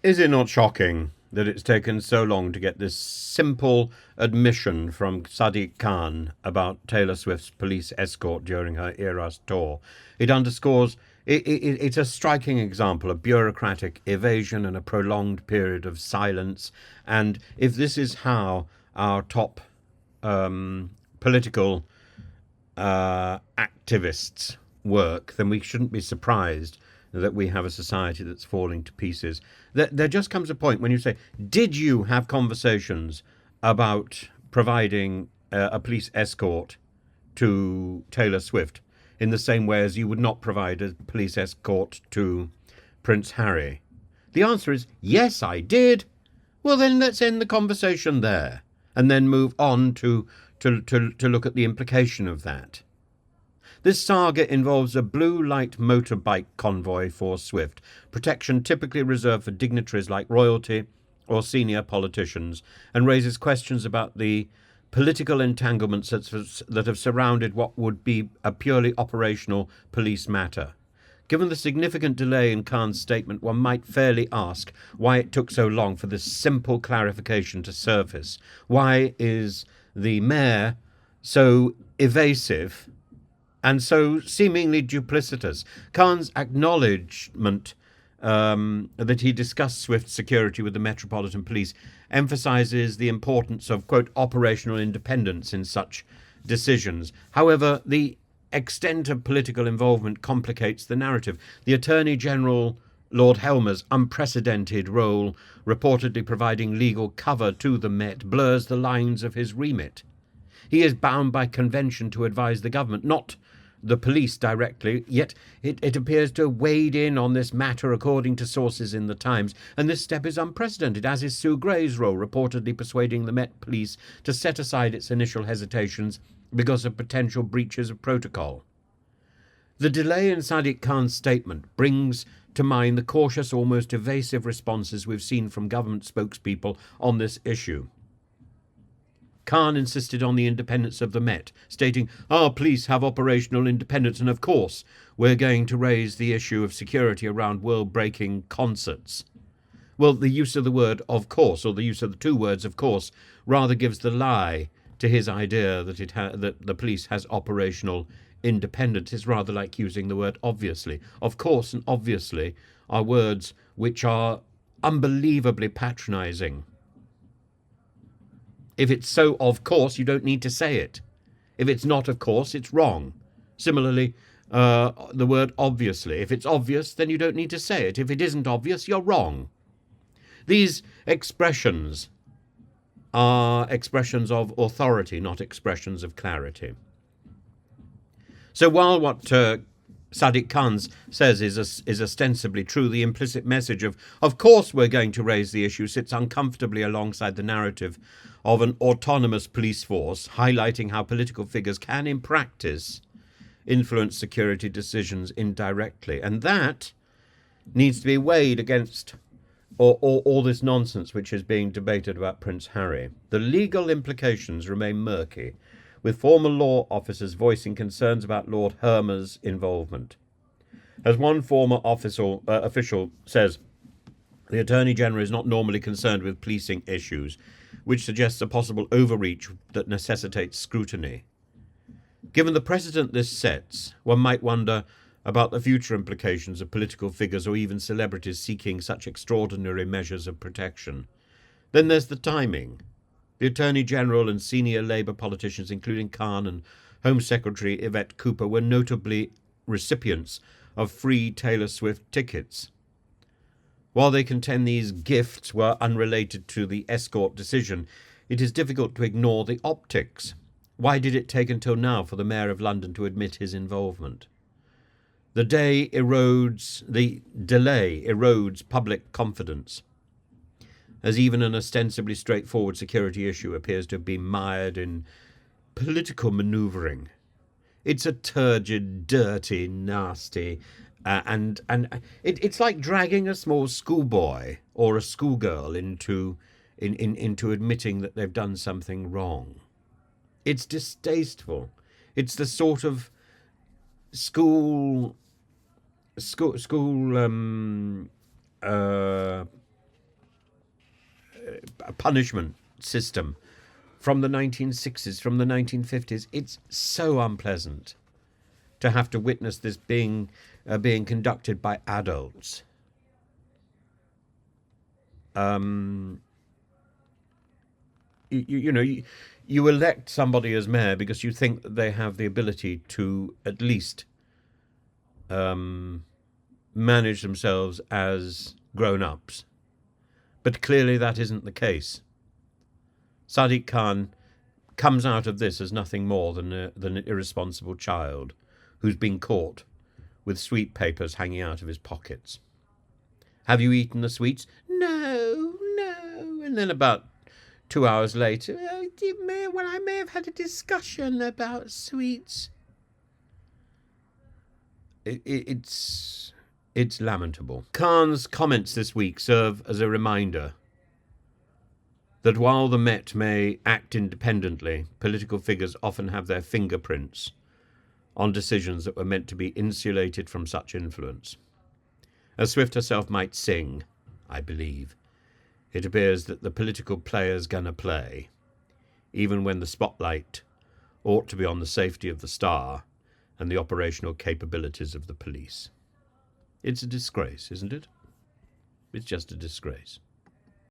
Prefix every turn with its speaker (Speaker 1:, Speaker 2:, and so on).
Speaker 1: Is it not shocking that it's taken so long to get this simple admission from Sadiq Khan about Taylor Swift's police escort during her Eras tour? It underscores it's a striking example of bureaucratic evasion and a prolonged period of silence. And if this is how our top political activists work, then we shouldn't be surprised that we have a society that's falling to pieces. There just comes a point when you say, did you have conversations about providing a police escort to Taylor Swift in the same way as you would not provide a police escort to Prince Harry? The answer is, yes, I did. Well, then let's end the conversation there and then move on to look at the implication of that. This saga involves a blue light motorbike convoy for Swift, protection typically reserved for dignitaries like royalty or senior politicians, and raises questions about the political entanglements that have surrounded what would be a purely operational police matter. Given the significant delay in Khan's statement, one might fairly ask why it took so long for this simple clarification to surface. Why is the mayor so evasive and so seemingly duplicitous? Khan's acknowledgement that he discussed Swift's security with the Metropolitan Police emphasises the importance of, quote, operational independence in such decisions. However, the extent of political involvement complicates the narrative. The Attorney General, Lord Helmer's unprecedented role, reportedly providing legal cover to the Met, blurs the lines of his remit. He is bound by convention to advise the government, not the police directly, yet it appears to wade in on this matter according to sources in the Times, and this step is unprecedented, as is Sue Gray's role, reportedly persuading the Met Police to set aside its initial hesitations because of potential breaches of protocol. The delay in Sadiq Khan's statement brings to mind the cautious, almost evasive responses we've seen from government spokespeople on this issue. Khan insisted on the independence of the Met, stating, our police have operational independence and of course we're going to raise the issue of security around world-breaking concerts. Well, the use of the word of course, or the use of the two words of course, rather gives the lie to his idea that that the police has operational independence. It's rather like using the word obviously. Of course and obviously are words which are unbelievably patronising. If it's so of course, you don't need to say it. If it's not of course, it's wrong. Similarly, the word obviously. If it's obvious, then you don't need to say it. If it isn't obvious, you're wrong. These expressions are expressions of authority, not expressions of clarity. So while what Sadiq Khan says is ostensibly true, the implicit message of course we're going to raise the issue, sits uncomfortably alongside the narrative of an autonomous police force, highlighting how political figures can, in practice, influence security decisions indirectly. And that needs to be weighed against all this nonsense which is being debated about Prince Harry. The legal implications remain murky, with former law officers voicing concerns about Lord Hermer's involvement. As one former official says, the Attorney General is not normally concerned with policing issues, which suggests a possible overreach that necessitates scrutiny. Given the precedent this sets, one might wonder about the future implications of political figures or even celebrities seeking such extraordinary measures of protection. Then there's the timing. The Attorney General and senior Labour politicians, including Khan and Home Secretary Yvette Cooper, were notably recipients of free Taylor Swift tickets. While they contend these gifts were unrelated to the escort decision, it is difficult to ignore the optics. Why did it take until now for the Mayor of London to admit his involvement? The delay erodes public confidence, as even an ostensibly straightforward security issue appears to have been mired in political manoeuvring. It's a turgid, dirty, nasty, and it's like dragging a small schoolboy or a schoolgirl into admitting that they've done something wrong. It's distasteful. It's the sort of school punishment system from the 1960s, from the 1950s. It's so unpleasant to have to witness this being conducted by adults. You elect somebody as mayor because you think that they have the ability to at least manage themselves as grown-ups. But clearly that isn't the case. Sadiq Khan comes out of this as nothing more than an irresponsible child who's been caught with sweet papers hanging out of his pockets. Have you eaten the sweets? No. And then about 2 hours later, I may have had a discussion about sweets. It's lamentable. Khan's comments this week serve as a reminder that while the Met may act independently, political figures often have their fingerprints on decisions that were meant to be insulated from such influence. As Swift herself might sing, I believe, it appears that the political player's gonna play, even when the spotlight ought to be on the safety of the star and the operational capabilities of the police. It's a disgrace, isn't it? It's just a disgrace.